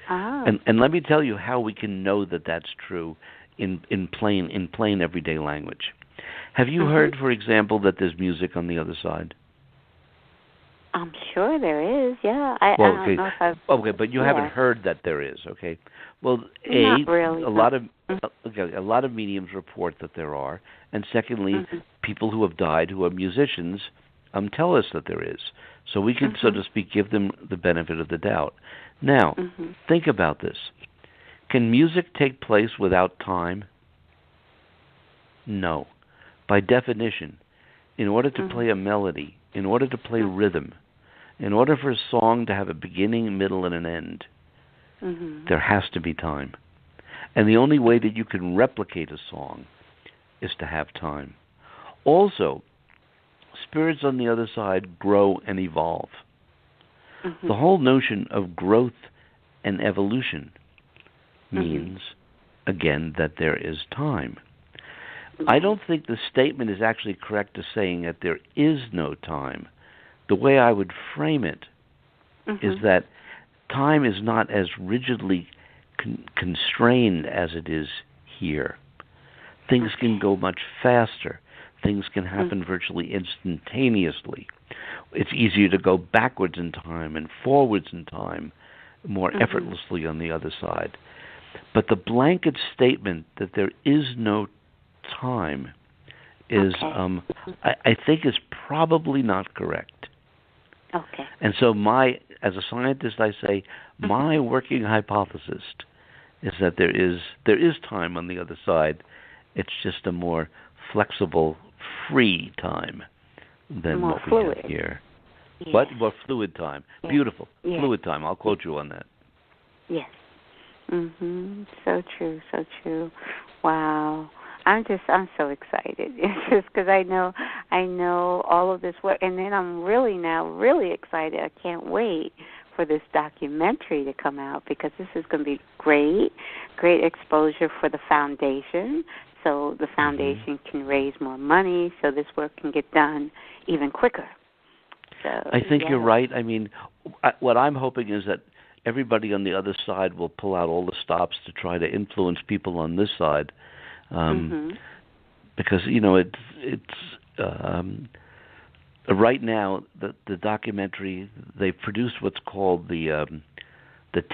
And let me tell you how we can know that that's true in plain everyday language. Have you heard, for example, that there's music on the other side? I'm sure there is, yeah. I don't know if I've... Okay, but you haven't heard that there is, okay? Well, not really, a lot of mediums report that there are, and secondly, people who have died who are musicians tell us that there is. So we can, so to speak, give them the benefit of the doubt. Now, think about this. Can music take place without time? No. By definition, in order to play a melody, in order to play rhythm, in order for a song to have a beginning, middle, and an end, there has to be time. And the only way that you can replicate a song is to have time. Also, spirits on the other side grow and evolve. The whole notion of growth and evolution means, again, that there is time. I don't think the statement is actually correct to saying that there is no time. The way I would frame it is that time is not as rigidly constrained as it is here. Things can go much faster. Things can happen virtually instantaneously. It's easier to go backwards in time and forwards in time more effortlessly on the other side. But the blanket statement that there is no time is, I think, is probably not correct. Okay. And so as a scientist, I say my working hypothesis is that there is time on the other side. It's just a more flexible, free time than more what fluid. We have here. Yes. What? More fluid time. Yes. Beautiful. Yes. Fluid time. I'll quote you on that. Yes. So true. So true. Wow. I'm so excited. It's just because I know all of this work, and then I'm really excited. I can't wait for this documentary to come out because this is going to be great exposure for the foundation, so the foundation can raise more money, so this work can get done even quicker. So I think you're right. I mean, what I'm hoping is that everybody on the other side will pull out all the stops to try to influence people on this side. Because it's right now the documentary, they've produced what's called the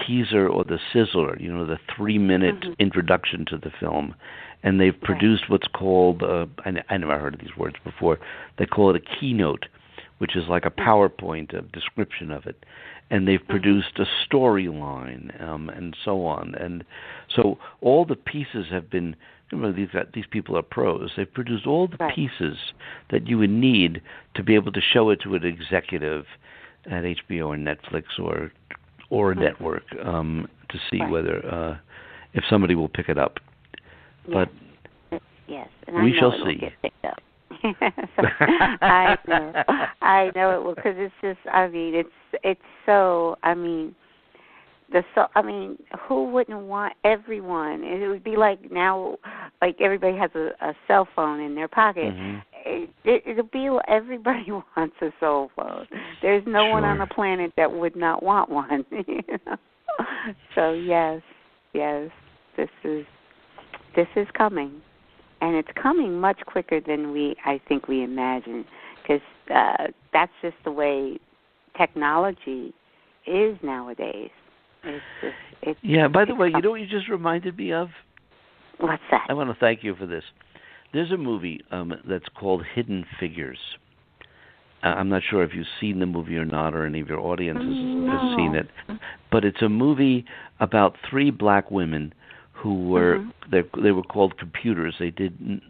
teaser or the sizzler, the 3-minute introduction to the film, and they've produced what's called I never heard of these words before. They call it a keynote, which is like a PowerPoint description of it, and they've produced a storyline and so on, and so all the pieces have been. These people are pros. They've produced all the pieces that you would need to be able to show it to an executive at HBO or Netflix or a network to see whether if somebody will pick it up. But yes, and we shall see. Get picked up. I know it will because it's just. I mean, it's so. I mean. Who wouldn't want everyone? It would be like now, like everybody has a cell phone in their pocket. It'll be everybody wants a cell phone. There's no one on the planet that would not want one. So yes, this is coming, and it's coming much quicker than I think we imagine, because that's just the way technology is nowadays. Yeah, by the way, you know what you just reminded me of? What's that? I want to thank you for this. There's a movie that's called Hidden Figures. I'm not sure if you've seen the movie or not, or any of your audience has seen it. But it's a movie about 3 black women who were they were called computers. They did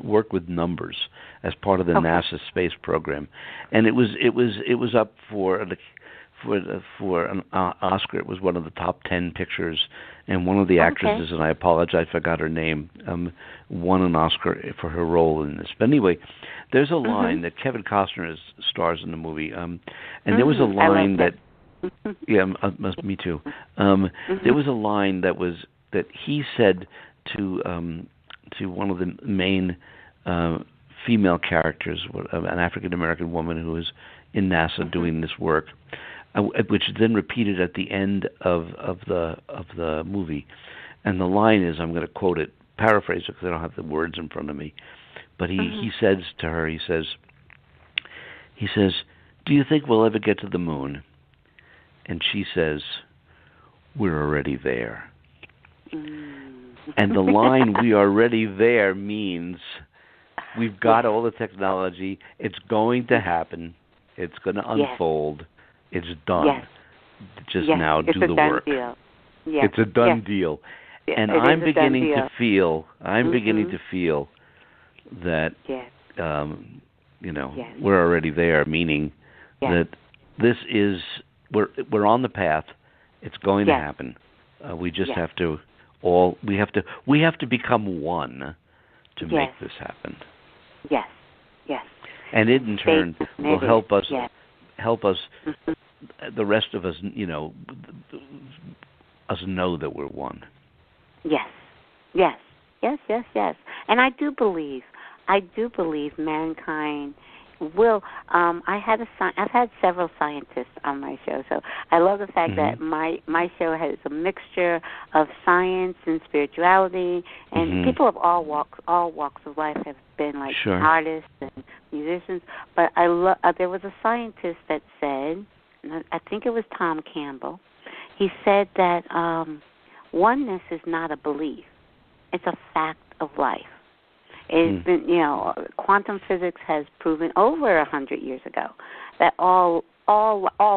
work with numbers as part of the NASA space program, and it was up for an Oscar. It was one of the top 10 pictures, and one of the actresses, and I apologize, I forgot her name, won an Oscar for her role in this. But anyway, there's a line that Kevin Costner stars in the movie, and there was a line that, me too. There was a line that he said to one of the main female characters, an African American woman who was in NASA doing this work, which is then repeated at the end of the movie. And the line is, I'm going to quote it, paraphrase it because I don't have the words in front of me, but he says to her, he says, do you think we'll ever get to the moon? And she says, we're already there. And the line, we are already there, means we've got all the technology, it's going to happen, it's going to unfold. It's done. Just now do the work. Deal. It's a done deal. And I'm beginning to feel that we're already there, meaning that this is we're on the path. It's going to happen. We just have to we have to become one to make this happen. Yes. And it in turn will help us the rest of us, us know that we're one. Yes. And I do believe mankind will. I've had several scientists on my show, so I love the fact that my show has a mixture of science and spirituality, and people of all walks of life have been like artists and musicians. But there was a scientist that said, I think it was Tom Campbell, he said that oneness is not a belief. It's a fact of life. It's been, quantum physics has proven over 100 years ago that all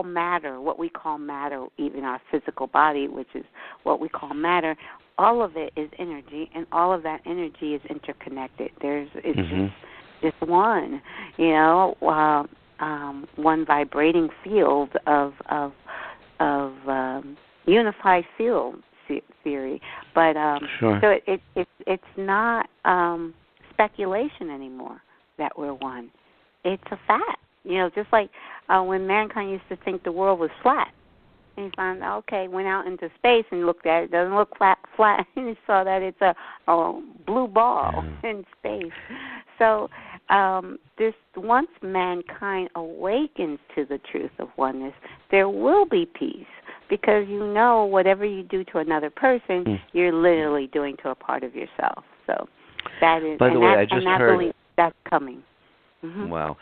matter, what we call matter, even our physical body, which is what we call matter, all of it is energy, and all of that energy is interconnected. It's just one, one vibrating field of unified field theory. But so it's not speculation anymore that we're one. It's a fact. Just like when mankind used to think the world was flat. And he found, went out into space and looked at it. It doesn't look flat. And he saw that it's a blue ball in space. So once mankind awakens to the truth of oneness, there will be peace, because whatever you do to another person, you're literally doing to a part of yourself. So that is. By the way, I just heard. Believe that's coming. Wow.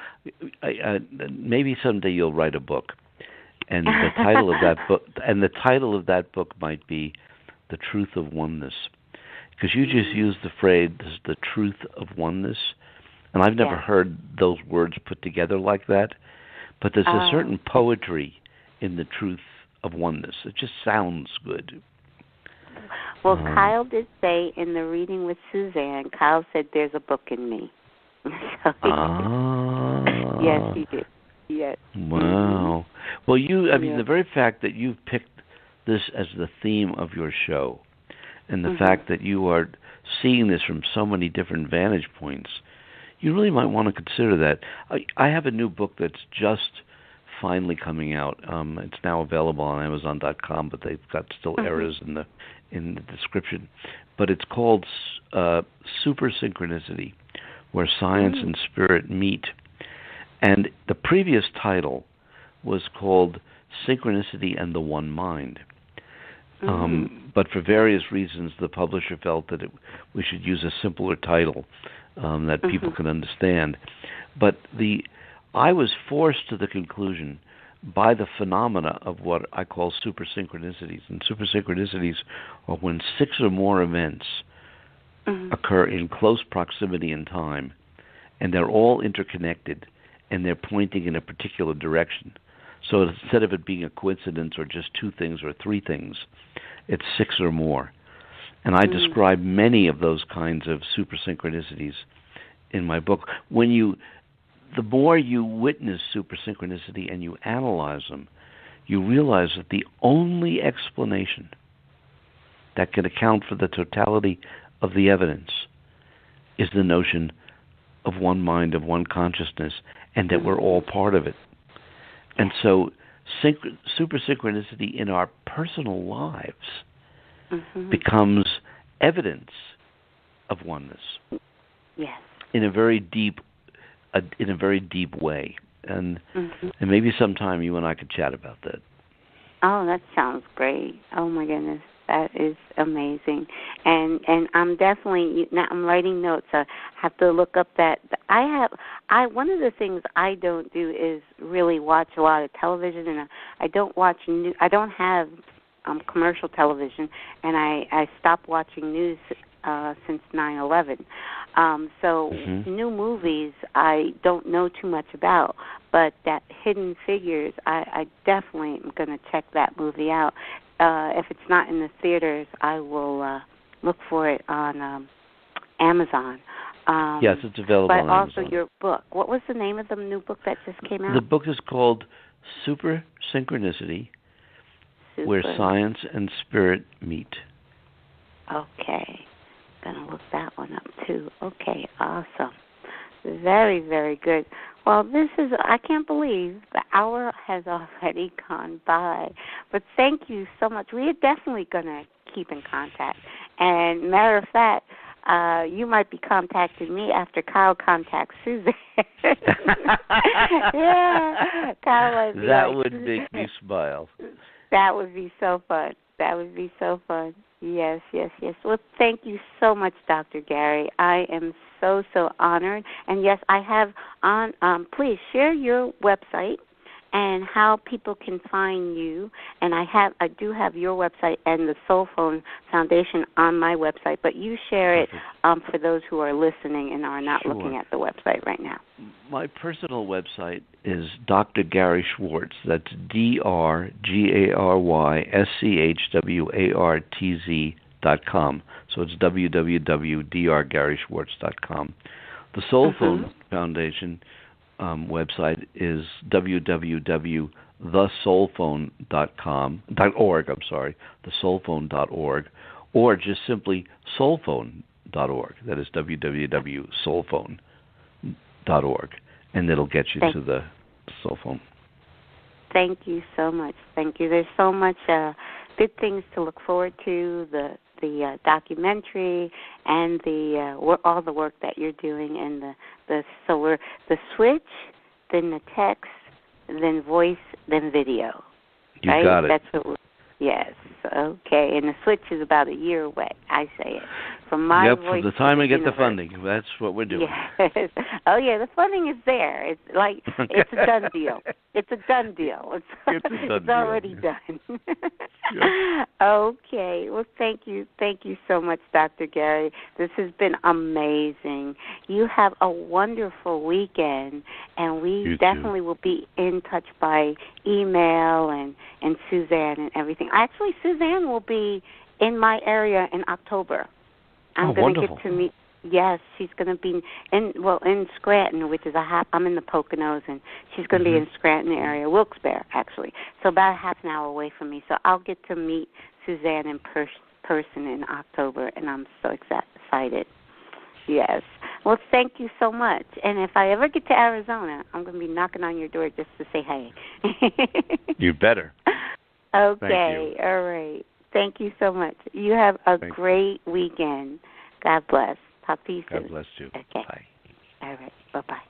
Maybe someday you'll write a book, and the title of that book might be "The Truth of Oneness," because you just used the phrase "the truth of oneness," and I've never heard those words put together like that. But there's a certain poetry in the truth of oneness. It just sounds good. Well, Kyle did say in the reading with Suzanne, Kyle said, "There's a book in me." Yes, he did. Yes. Wow. Well, the very fact that you've picked this as the theme of your show, and the fact that you are seeing this from so many different vantage points, you really might want to consider that. I have a new book that's just finally coming out. It's now available on Amazon.com, but they've got still errors in the description. But it's called Super Synchronicity, where science and spirit meet. And the previous title was called Synchronicity and the One Mind. But for various reasons, the publisher felt that we should use a simpler title that people can understand. But I was forced to the conclusion by the phenomena of what I call super synchronicities. And super synchronicities are when 6 or more events occur in close proximity in time, and they're all interconnected, and they're pointing in a particular direction. So instead of it being a coincidence or just 2 things or 3 things, it's 6 or more. And I describe many of those kinds of super synchronicities in my book. The more you witness super synchronicity and you analyze them, you realize that the only explanation that can account for the totality of the evidence is the notion of one mind, of one consciousness, and that we're all part of it. And so super synchronicity in our personal lives becomes evidence of oneness. Yes. In a very deep way. And maybe sometime you and I could chat about that. Oh, that sounds great. Oh my goodness. That is amazing. And I'm definitely now I'm writing notes. I have to look up that one of the things I don't do is really watch a lot of television, and I don't watch I don't have commercial television, and I stopped watching news since 9/11. So new movies I don't know too much about, but that Hidden Figures, I definitely am going to check that movie out. If it's not in the theaters, I will look for it on Amazon. Yes, it's available on Amazon. But also your book. What was the name of the new book that just came out? The book is called Super Synchronicity, Where Science and Spirit Meet. Okay. Going to look that one up, too. Okay, awesome. Very, very good. Well, I can't believe the hour has already gone by. But thank you so much. We are definitely going to keep in contact. And matter of fact, you might be contacting me after Kyle contacts Suzanne. Yeah. Kyle might be that would make me smile. That would be so fun. That would be so fun. Yes, yes, yes. Well, thank you so much, Dr. Gary. I am so honored. And yes, I have please share your website and how people can find you. And I do have your website and the SoulPhone Foundation on my website, but you share it for those who are listening and are not looking at the website right now. My personal website is Dr. Gary Schwartz. That's DrGarySchwartz.com. So it's www.drgaryschwartz.com. The SoulPhone Foundation website is www.thesoulphone.org, thesoulphone.org, or just simply soulphone.org. That is www.soulphone.org, and it'll get you to the SoulPhone. Thank you so much. Thank you. There's so much good things to look forward to, the documentary and all the work that you're doing, and the switch, then the text, then voice, then video. You right? got it. That's what. Yes. Okay. And the switch is about a year away. I say it. From my voice. From the time I get the funding, that's what we're doing. Yes. Oh yeah, the funding is there. It's like it's a done deal. It's a done deal. It's already done. Sure. Okay. Well, thank you so much, Dr. Gary. This has been amazing. You have a wonderful weekend, and we definitely will be in touch by email and Suzanne and everything. Actually, Suzanne will be in my area in October. I'm going to get to meet. Yes, she's going to be in Scranton, which is I'm in the Poconos, and she's going to be in Scranton area, Wilkes-Barre actually. So about a half an hour away from me. So I'll get to meet Suzanne in person in October, and I'm so excited. Yes. Well, thank you so much. And if I ever get to Arizona, I'm going to be knocking on your door just to say hey. You better. Okay. Thank you. All right. Thank you so much. You have a great weekend. God bless. Talk to you soon. God bless you. Okay. Bye. All right. Bye-bye.